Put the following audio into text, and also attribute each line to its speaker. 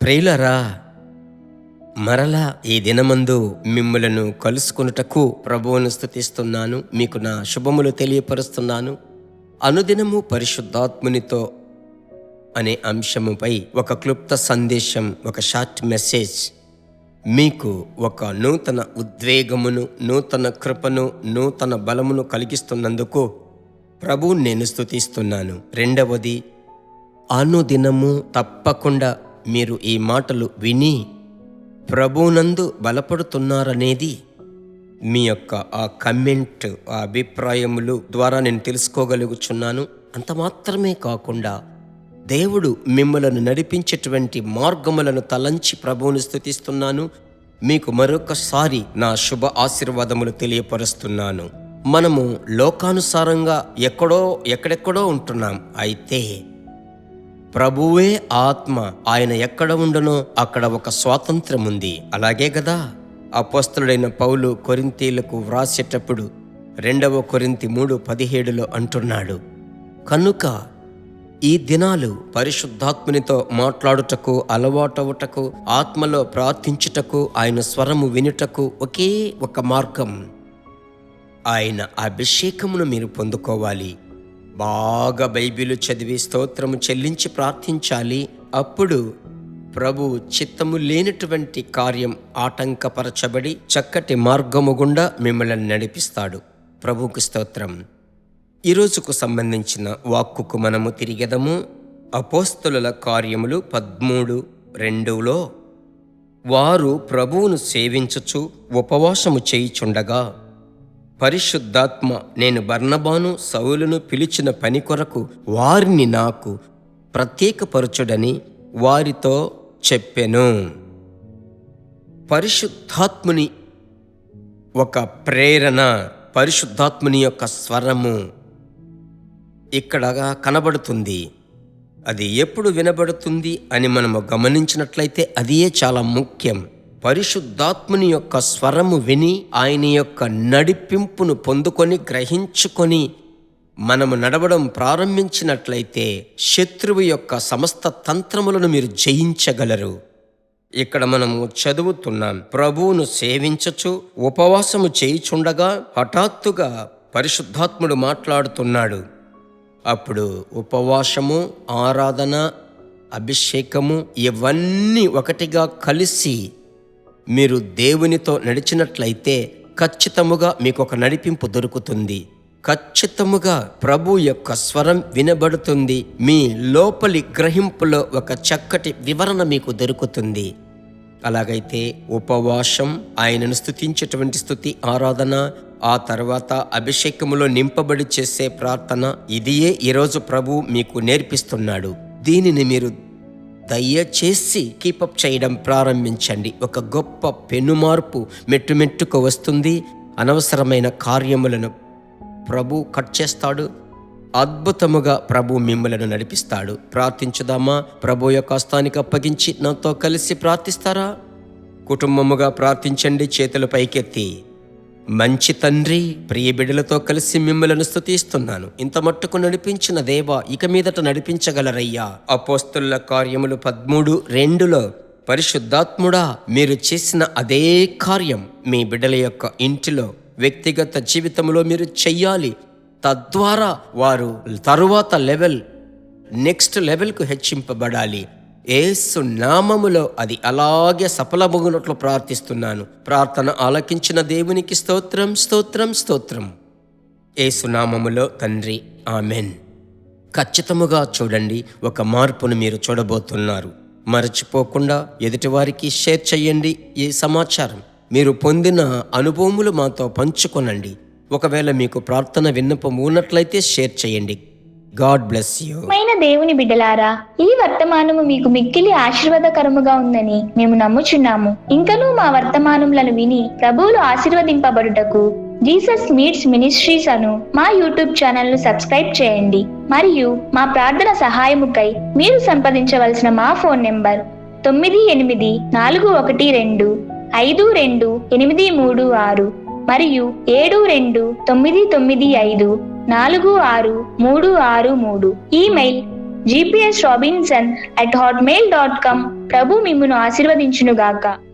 Speaker 1: ప్రియులారా, మరలా ఈ దినమందు మిమ్ములను కలుసుకొనుటకు ప్రభువును స్తుతిస్తున్నాను. మీకు నా శుభములు తెలియపరుస్తున్నాను. అనుదినము పరిశుద్ధాత్మునితో అనే అంశముపై ఒక క్లుప్త సందేశం, ఒక షార్ట్ మెసేజ్ మీకు ఒక నూతన ఉద్వేగమును, నూతన కృపను, నూతన బలమును కలిగిస్తున్నందుకు ప్రభువుని నేను స్తుతిస్తున్నాను. రెండవది, అనుదినము తప్పకుండా మీరు ఈ మాటలు విని ప్రభువునందు బలపడుతున్నారనేది మీ యొక్క ఆ కమెంట్, ఆ అభిప్రాయములు ద్వారా నేను తెలుసుకోగలుగుచున్నాను. అంత మాత్రమే కాకుండా దేవుడు మిమ్మలను నడిపించేటువంటి మార్గములను తలంచి ప్రభువుని స్తుతిస్తున్నాను. మీకు మరొకసారి నా శుభ ఆశీర్వాదములు తెలియపరుస్తున్నాను. మనము లోకానుసారంగా ఎక్కడెక్కడో ఉంటున్నాం. అయితే ప్రభువే ఆత్మ, ఆయన ఎక్కడ ఉండునో అక్కడ ఒక స్వాతంత్రం ఉంది. అలాగే కదా అపోస్తలుడైన పౌలు కొరింథీలకు వ్రాసేటప్పుడు 2 కొరింథీ 3:17 అంటున్నాడు, కనుక ఈ దినాలు పరిశుద్ధాత్మునితో మాట్లాడుటకు, అలవాటవుటకు, ఆత్మలో ప్రార్థించుటకు, ఆయన స్వరము వినుటకు ఒకే ఒక మార్గం. ఆయన అభిషేకమును మీరు పొందుకోవాలి. బాగా బైబిలు చదివి స్తోత్రము చెల్లించి ప్రార్థించాలి. అప్పుడు ప్రభు చిత్తము లేనటువంటి కార్యం ఆటంకపరచబడి చక్కటి మార్గము గుండా మిమ్మల్ని నడిపిస్తాడు. ప్రభువుకు స్తోత్రం. ఈరోజుకు సంబంధించిన వాక్కుకు మనము తిరిగెదము. అపోస్తలుల కార్యములు 13:2 వారు ప్రభువును సేవించుచు ఉపవాసము చేయుచుండగా పరిశుద్ధాత్మ నేను బర్నబాను, సౌలును పిలిచిన పని కొరకు వారిని నాకు ప్రత్యేకపరచుడని వారితో చెప్పెను. పరిశుద్ధాత్ముని ఒక ప్రేరణ, పరిశుద్ధాత్ముని యొక్క స్వరము ఇక్కడ కనబడుతుంది. అది ఎప్పుడు వినబడుతుంది అని మనము గమనించినట్లయితే అదియే చాలా ముఖ్యం. పరిశుద్ధాత్ముని యొక్క స్వరము విని ఆయన యొక్క నడిపింపును పొందుకొని గ్రహించుకొని మనము నడవడం ప్రారంభించినట్లయితే శత్రువు యొక్క సమస్త తంత్రములను మీరు జయించగలరు. ఇక్కడ మనము చదువుతున్నాం, ప్రభువును సేవించచ్చు ఉపవాసము చేయుచుండగా హఠాత్తుగా పరిశుద్ధాత్ముడు మాట్లాడుతున్నాడు. అప్పుడు ఉపవాసము, ఆరాధన, అభిషేకము ఇవన్నీ ఒకటిగా కలిసి మీరు దేవునితో నడిచినట్లయితే ఖచ్చితముగా మీకు ఒక నడిపింపు దొరుకుతుంది. ఖచ్చితముగా ప్రభు యొక్క స్వరం వినబడుతుంది. మీ లోపలి గ్రహింపులో ఒక చక్కటి వివరణ మీకు దొరుకుతుంది. అలాగైతే ఉపవాసం, ఆయనను స్తుతించేటువంటి స్తుతి, ఆరాధన, ఆ తర్వాత అభిషేకములో నింపబడి చేసే ప్రార్థన, ఇదియే ఈరోజు ప్రభు మీకు నేర్పిస్తున్నాడు. దీనిని మీరు దయచేసి కీపప్ చేయడం ప్రారంభించండి. ఒక గొప్ప పెనుమార్పు మెట్టుమెట్టుకు వస్తుంది. అనవసరమైన కార్యములను ప్రభు కట్ చేస్తాడు. అద్భుతముగా ప్రభు మిమ్మలను నడిపిస్తాడు. ప్రార్థించుదామా? ప్రభు యొక్క హస్తానికి అప్పగించి నాతో కలిసి ప్రార్థిస్తారా? కుటుంబముగా ప్రార్థించండి, చేతులు పైకెత్తి. మంచి తండ్రి, ప్రియ బిడ్డలతో కలిసి మిమ్మలను స్తుతిస్తున్నాను. ఇంత మట్టుకు నడిపించిన దేవా, ఇక మీదట నడిపించగలరయ్యా. అపోస్తలుల కార్యములు 13:2 పరిశుద్ధాత్ముడా, మీరు చేసిన అదే కార్యం మీ బిడ్డల యొక్క ఇంటిలో, వ్యక్తిగత జీవితంలో మీరు చెయ్యాలి. తద్వారా వారు తరువాత నెక్స్ట్ లెవెల్కు హెచ్చింపబడాలి. యేసు నామములో అది అలాగే సఫలమగునట్లు ప్రార్థిస్తున్నాను. ప్రార్థన ఆలకించిన దేవునికి స్తోత్రం, స్తోత్రం, స్తోత్రం. యేసు నామములో తండ్రి, ఆమెన్. ఖచ్చితముగా చూడండి, ఒక మార్పును మీరు చూడబోతున్నారు. మరచిపోకుండా ఎదుటివారికి షేర్ చేయండి. ఈ సమాచారం మీరు పొందిన అనుభవములు మాతో పంచుకొనండి. ఒకవేళ మీకు ప్రార్థన విన్నపం ఉన్నట్లయితే షేర్ చేయండి. God bless you.
Speaker 2: దేవుని బిడ్డలారా, ఈ వర్తమానము మీకు మిక్కిలి ఆశీర్వాదకరముగా ఉందని మేము నమ్ముచున్నాము. ఇంకనూ మా వర్తమానములను విని ప్రభువులు ఆశీర్వదింపబడుటకు జీసస్ మీట్స్ మినిస్ట్రీస్ అను మా యూట్యూబ్ ఛానల్ ను సబ్స్క్రైబ్ చేయండి. మరియు మా ప్రార్థన సహాయముకై మీరు సంప్రదించవలసిన మా ఫోన్ నెంబర్ 9841525286 మరియు 7299546363. Email gpsrobinson@hotmail.com. ప్రభు మిమ్మును ఆశీర్వదించునుగాక.